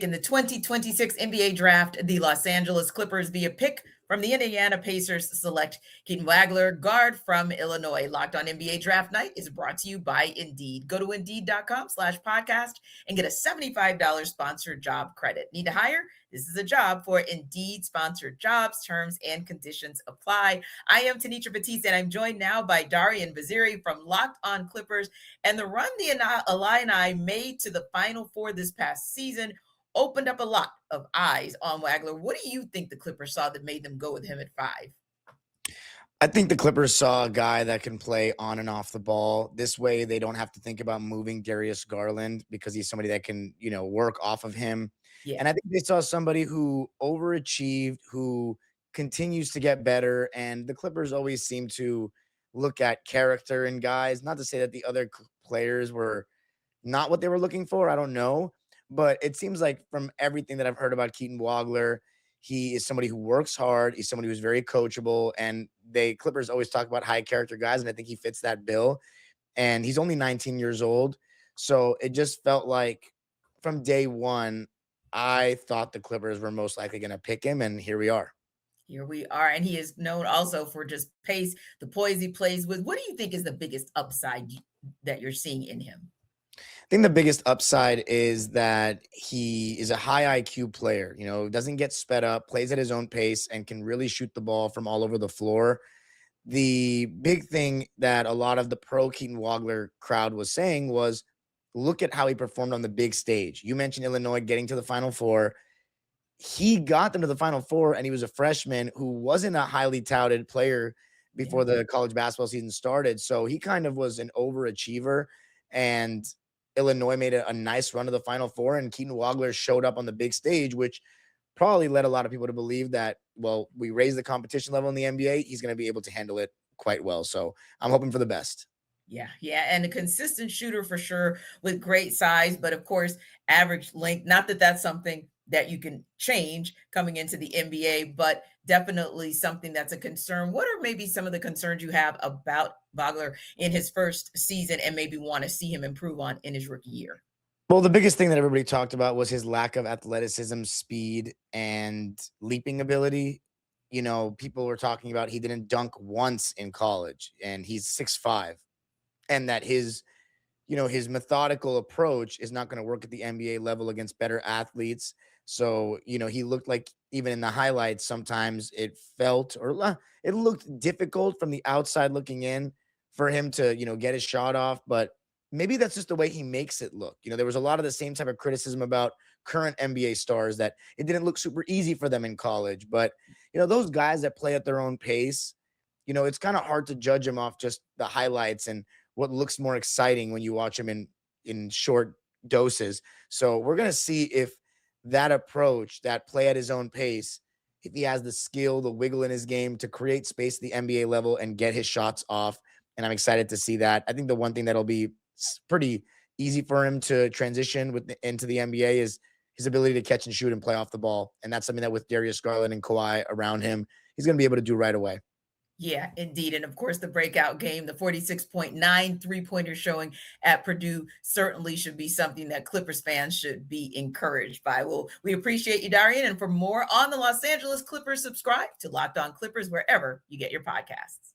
In the 2026 NBA draft, the Los Angeles Clippers via pick from the Indiana Pacers select Keaton Wagler, guard from Illinois. Locked on NBA Draft Night is brought to you by Indeed. Go to Indeed.com/podcast and get a $75 sponsored job credit. Need to hire? This is a job for Indeed sponsored jobs. Terms and conditions apply. I am Tanisha Batiste, and I'm joined now by Darian Vaziri from Locked on Clippers. And the run the Illini made to the Final Four this past season opened up a lot of eyes on Wagler. What do you think the Clippers saw that made them go with him at 5? I think the Clippers saw a guy that can play on and off the ball. This way, they don't have to think about moving Darius Garland because he's somebody that can, work off of him. Yeah. And I think they saw somebody who overachieved, who continues to get better. And the Clippers always seem to look at character in guys. Not to say that the other players were not what they were looking for. I don't know. But it seems like from everything that I've heard about Keaton Wagler, he is somebody who works hard. He's somebody who's very coachable. And Clippers always talk about high character guys, and I think he fits that bill. And he's only 19 years old. So it just felt like from day one, I thought the Clippers were most likely going to pick him, and here we are. Here we are. And he is known also for just pace, the poise he plays with. What do you think is the biggest upside that you're seeing in him? I think the biggest upside is that he is a high IQ player, doesn't get sped up, plays at his own pace, and can really shoot the ball from all over the floor. The big thing that a lot of the pro Keaton Wagler crowd was saying was, look at how he performed on the big stage. You mentioned Illinois getting to the Final Four. He got them to the Final Four, and he was a freshman who wasn't a highly touted player before the college basketball season started. So he kind of was an overachiever, and Illinois made a nice run to the Final Four, and Keaton Wagler showed up on the big stage, which probably led a lot of people to believe that, well, we raised the competition level in the NBA. He's going to be able to handle it quite well. So I'm hoping for the best. Yeah. And a consistent shooter for sure, with great size, but of course, average length. Not that that's something that you can change coming into the NBA, but definitely something that's a concern. What are maybe some of the concerns you have about Wagler in his first season and maybe want to see him improve on in his rookie year? Well, the biggest thing that everybody talked about was his lack of athleticism, speed, and leaping ability. People were talking about he didn't dunk once in college, and he's 6'5", and that his methodical approach is not going to work at the NBA level against better athletes. So, he looked like, even in the highlights, sometimes it looked difficult from the outside looking in for him to, get his shot off. But maybe that's just the way he makes it look. There was a lot of the same type of criticism about current NBA stars, that it didn't look super easy for them in college. But, those guys that play at their own pace, it's kind of hard to judge them off just the highlights and what looks more exciting when you watch them in short doses. So we're going to see if that approach, that play at his own pace, if he has the skill, the wiggle in his game to create space at the NBA level and get his shots off. And I'm excited to see that. I think the one thing that'll be pretty easy for him to transition into the NBA is his ability to catch and shoot and play off the ball. And that's something that with Darius Garland and Kawhi around him, he's going to be able to do right away. Yeah, indeed. And of course, the breakout game, the 46.9 three-pointer showing at Purdue, certainly should be something that Clippers fans should be encouraged by. Well, we appreciate you, Darian. And for more on the Los Angeles Clippers, subscribe to Locked On Clippers wherever you get your podcasts.